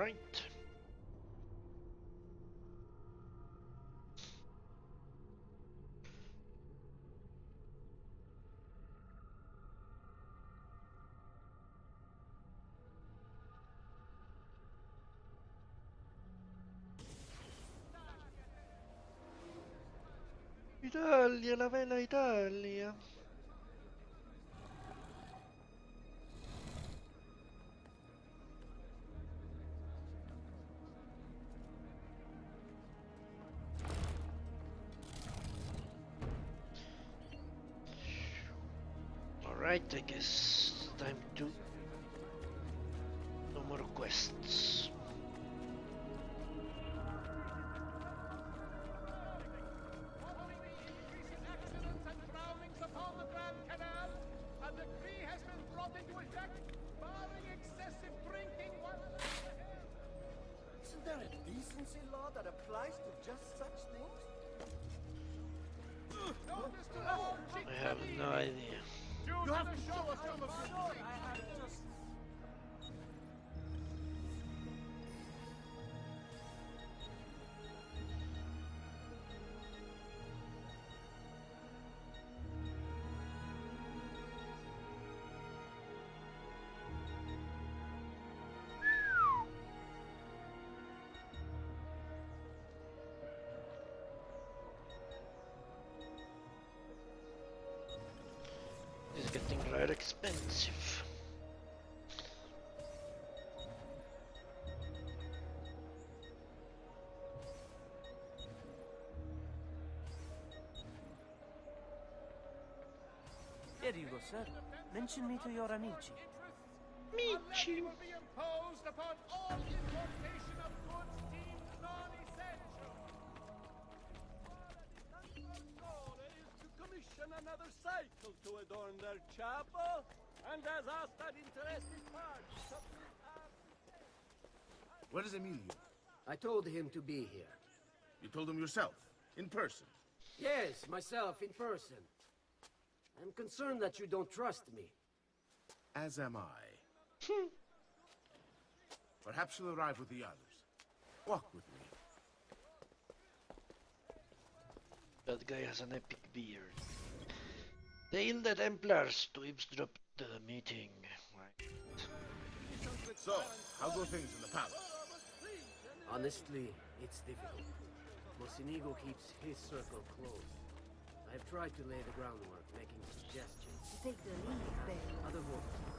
right. Italia, la bella Italia. Alright, I guess time to... No more quests. Isn't there a decency law that applies to just such things? I have no idea. You have to show us some of your... I have just... It's getting rather expensive. Here you go, sir. Mention me to your amici. Amici. Will be imposed upon all importation of goods deemed non-essential. Goal is to commission another cycle to adorn their chapel, and has asked that interested parties submit Where is Emilio? I told him to be here. You told him yourself, in person. Yes, myself, in person. I'm concerned that you don't trust me. As am I. Perhaps you'll arrive with the others. Walk with me. That guy has an epic beard. Tell the Templars to eavesdrop the meeting. Right. So, how go things in the palace? Honestly, it's difficult. Mocenigo keeps his circle closed. I've tried to lay the groundwork, making suggestions. Take the lead, then. Other voices.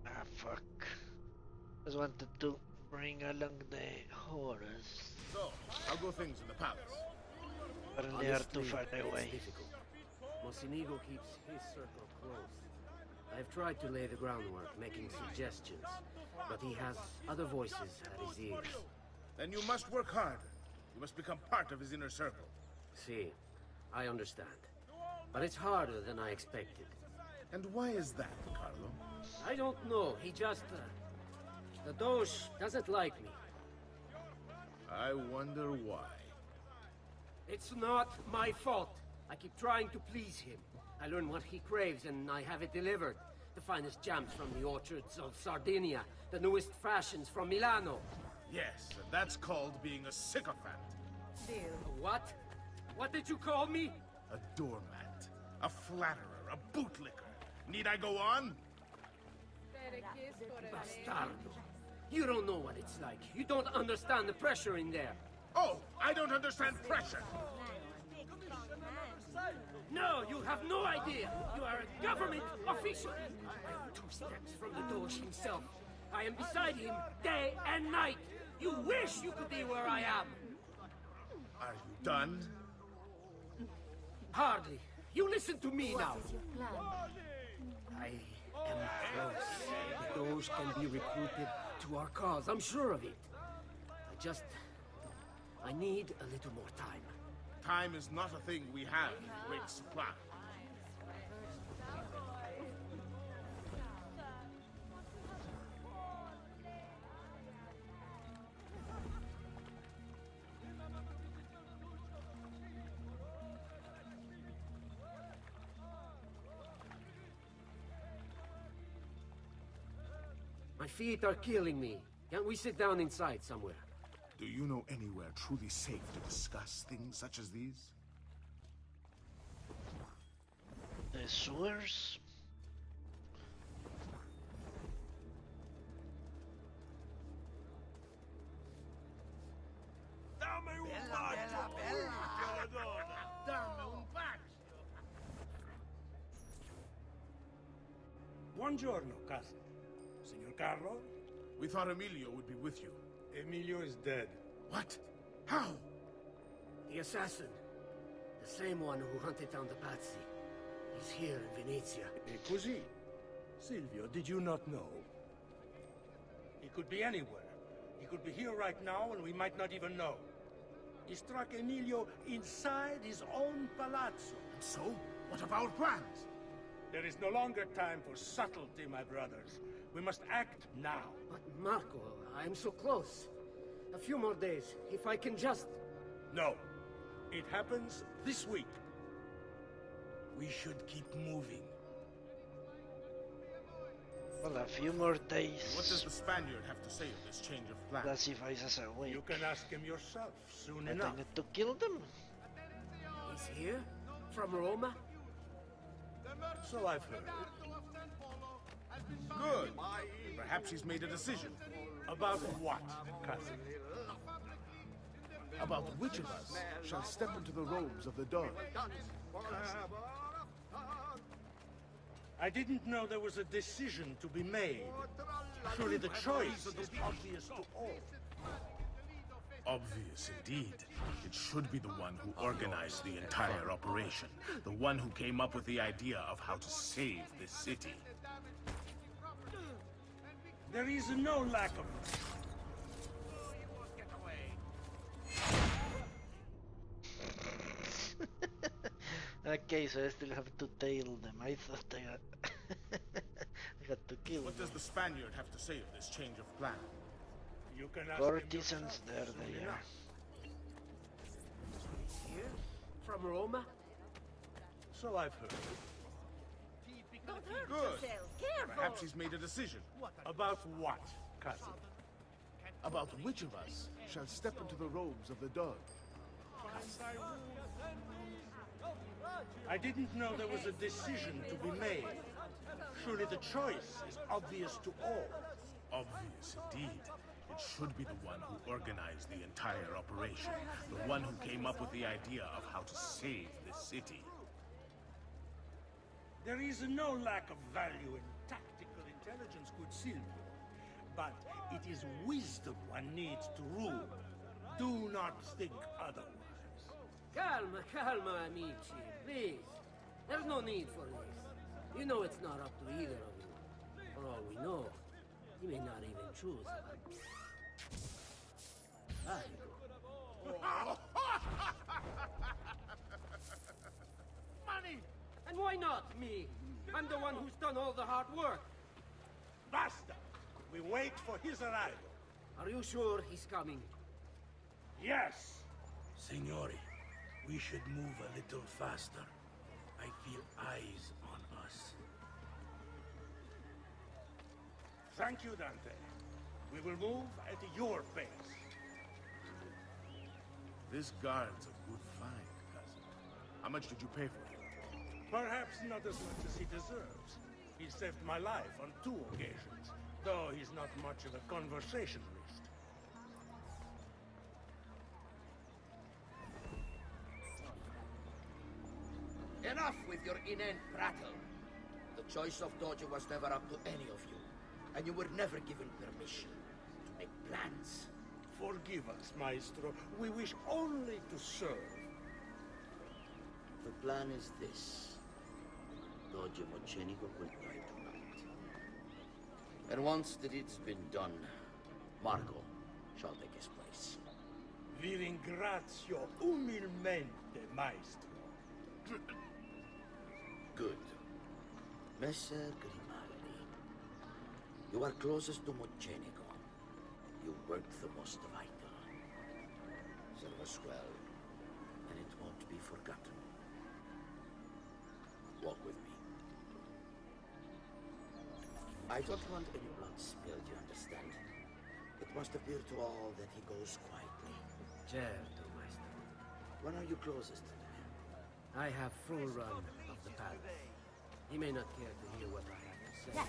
Ah, fuck. Just wanted to bring along the horse. So, how go things in the palace? But they are too Honestly, far away. it's difficult. Mocenigo keeps his circle closed. I've tried to lay the groundwork, making suggestions, but he has other voices at his ears. Then you must work harder. You must become part of his inner circle. See, I understand. But it's harder than I expected. And why is that, Carlo? I don't know, he just... the Doge doesn't like me. I wonder why. It's not my fault. I keep trying to please him. I learn what he craves and I have it delivered. The finest jams from the orchards of Sardinia, the newest fashions from Milano. Yes, and that's called being a sycophant. Deal. What? What did you call me? A doormat. A flatterer. A bootlicker. Need I go on? Bastardo. You don't know what it's like. You don't understand the pressure in there. Oh, I don't understand pressure. No, you have no idea. You are a government official. I am 2 steps from the Doge himself. I am beside him day and night. You wish you could be where I am. Are you done? Hardly. You listen to me now. What is your plan? I am close. The Doge can be recruited to our cause. I'm sure of it. I need a little more time. Time is not a thing we have in great supply. My feet are killing me. Can't we sit down inside somewhere? Do you know anywhere truly safe to discuss things such as these? The sewers? Dammi un bacio! Bella donna! Dammi un bacio! Buongiorno, cousin. Signor Carlo? We thought Emilio would be with you. Emilio is dead. What? How? The assassin. The same one who hunted down the Pazzi. He's here in Venezia. E così? Silvio, did you not know? He could be anywhere. He could be here right now and we might not even know. He struck Emilio inside his own palazzo. And so? What of our plans? There is no longer time for subtlety, my brothers. We must act now. But Marco, I'm so close. A few more days, if I can just... No. It happens this week. We should keep moving. Well, a few more days. What does the Spaniard have to say of this change of plan? Classifies as a week. You can ask him yourself soon But enough. I need to kill them. He's here? From Roma? So I've heard. Good. Perhaps he's made a decision. About what, cousin? About which of us shall step into the robes of the Darth. I didn't know there was a decision to be made. Surely the choice is obvious to all. Obvious indeed. It should be the one who organized the entire operation. The one who came up with the idea of how to save this city. There is no lack of... Okay, so I still have to tail them. I thought I had, I had to kill What them. does the Spaniard have to say of this change of plan? You can ask him Courtesans, yourself there soon they are. enough. Here? From Roma? So I've heard. Don't hurt Good. yourself. Careful. Perhaps he's made a decision. About what, cousin? About which of us shall step into the robes of the Darth. I didn't know there was a decision to be made. Surely the choice is obvious to all. Obvious indeed. It should be the one who organized the entire operation. The one who came up with the idea of how to save this city. There is no lack of value in tactical intelligence, good Silvio. But it is wisdom one needs to rule. Do not think otherwise. Calma, calma, amici. Please. There's no need for this. You know it's not up to either of you. For all we know, he may not even choose. I Money! And why not me? I'm the one who's done all the hard work. Basta! We wait for his arrival. Are you sure he's coming? Yes! Signori, we should move a little faster. I feel eyes on us. Thank you, Dante. We will move at your pace. This guard's a good find, cousin. How much did you pay for him? Perhaps not as much as he deserves. He saved my life on 2 occasions, though he's not much of a conversationalist. Enough with your inane prattle. The choice of Dojo was never up to any of you, and you were never given permission to make plans. Forgive us, Maestro. We wish only to serve. The plan is this. Dojo Mocenico will die tonight. And once that it's been done, Marco shall take his place. Vi ringrazio umilmente, Maestro. Good. Messer Grimaldi, you are closest to Mocenico. You worked the most vital. Serve us well, and it won't be forgotten. Walk with me. I don't want any blood spilled, you understand? It must appear to all that he goes quietly. Certo, Maestro. When are you closest to him? I have full run of the palace. He may not care to hear what I have to say. Yes,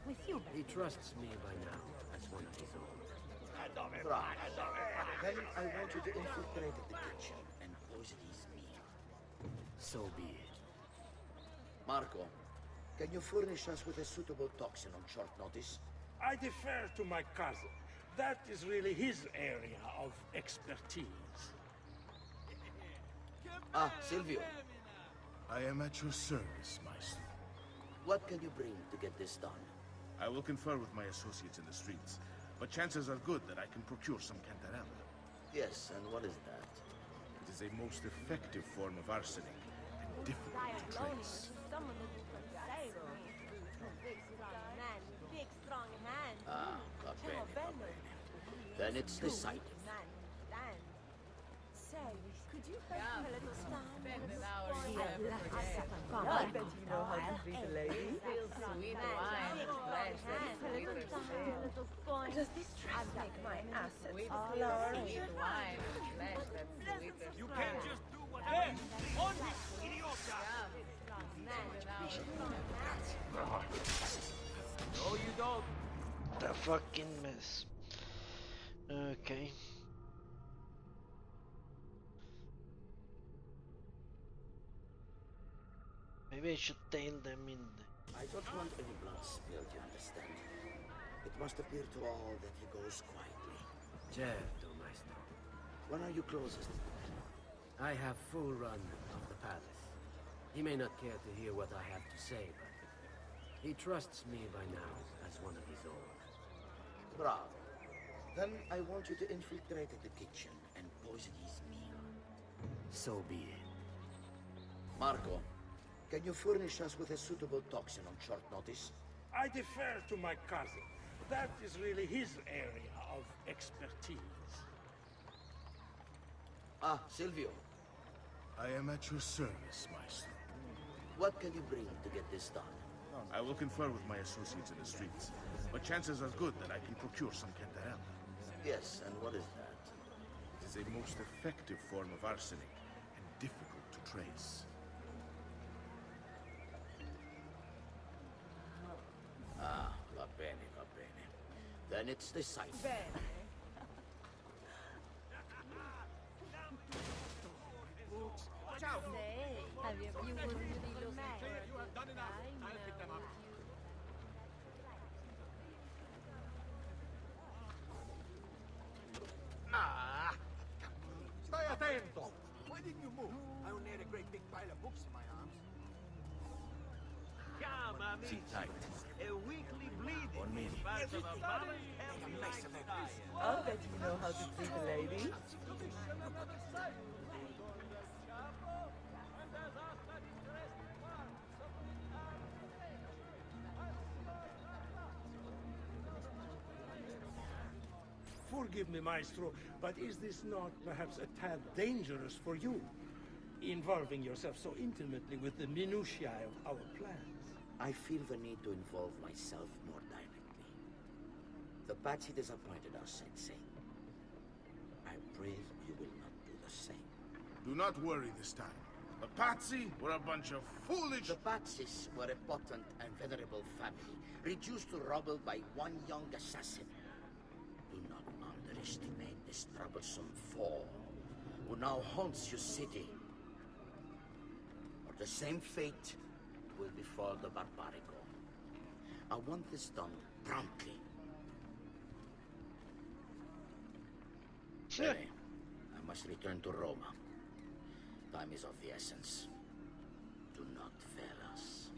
with you. He trusts me by now as one of his own. Right. Then I want you to infiltrate the kitchen and poison his meal. So be it. Marco, can you furnish us with a suitable toxin on short notice? I defer to my cousin. That is really his area of expertise. Ah, Silvio, I am at your service, Maestro. what can you bring to get this done? I will confer with my associates in the streets, but chances are good that I can procure some cantarella. Yes, and what is that? It is a most effective form of arsenic and difficult to trace. Someone that can save me. Big strong man, big strong hand. Ah, va bene, va bene. Then it's decided. Man, stand. Say, could you help me a little stand? I bet you know how to treat a lady. Sweet wine, flesh, does this dress make my assets all ours? Sweet wine, flesh that's sweeter. You can't just do whatever. On you, idiota! No, you don't. The fucking mess. Okay. Maybe I should tail them in the... I don't want any blood spilled, you understand? It must appear to all that he goes quietly. Certo, Maestro. When are you closest? I have full run of the palace. He may not care to hear what I have to say, but he trusts me by now as one of his own. Bravo. Then I want you to infiltrate the kitchen and poison his meal. So be it. Marco, can you furnish us with a suitable toxin on short notice? I defer to my cousin. That is really his area of expertise. Ah, Silvio, I am at your service, Maestro. what can you bring to get this done? I will confer with my associates in the streets, but chances are good that I can procure some cantarella. Yes, and what is that? It is a most effective form of arsenic and difficult to trace. Ah, va bene, va bene. Then it's decided. Ciao. Have you ever used the man? You have done enough. I'll pick them up. Stai attento! Why didn't you move? I only had a great big pile of books in my arms. Come, Sit tight. A weekly bleeding. 1 minute. Part of a balanced, healthy lifestyle. I'll bet you know how to treat a lady. Forgive me, Maestro, but is this not perhaps a tad dangerous for you? Involving yourself so intimately with the minutiae of our plans. I feel the need to involve myself more directly. The Patsy disappointed us, Sensei. I pray you will not do the same. Do not worry this time. The Patsy were a bunch of foolish... The Patsis were a potent and venerable family, reduced to rubble by one young assassin. Do not underestimate this troublesome foe, who now haunts your city. Or the same fate will befall the Barbarico. I want this done promptly. Bene, I must return to Roma. Time is of the essence. Do not fail us.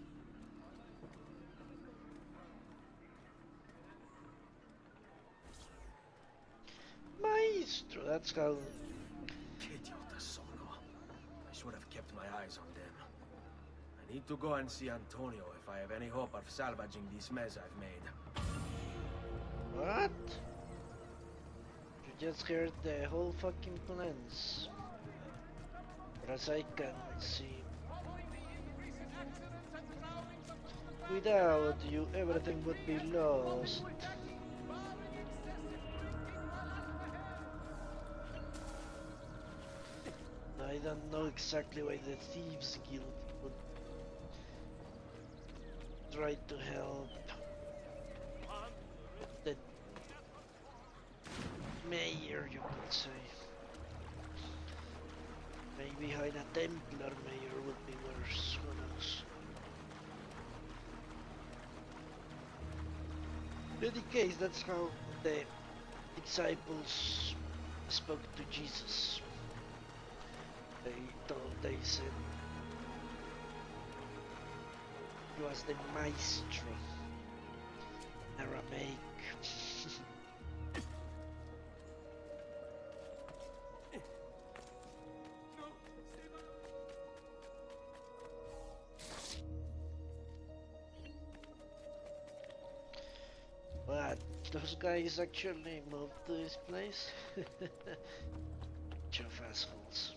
Maestro, that's how... Idiota sono. I should have kept my eyes on them. I need to go and see Antonio if I have any hope of salvaging this mess I've made. What? You just heard the whole fucking plans. But as I can see... Without you, everything would be lost. I don't know exactly why the Thieves Guild would try to help the mayor, you could say. Maybe hide a Templar mayor would be worse, who knows. In any case, that's how the disciples spoke to Jesus. They said he was the Maestro, Aramaic. But those guys actually moved to this place? Bunch of assholes.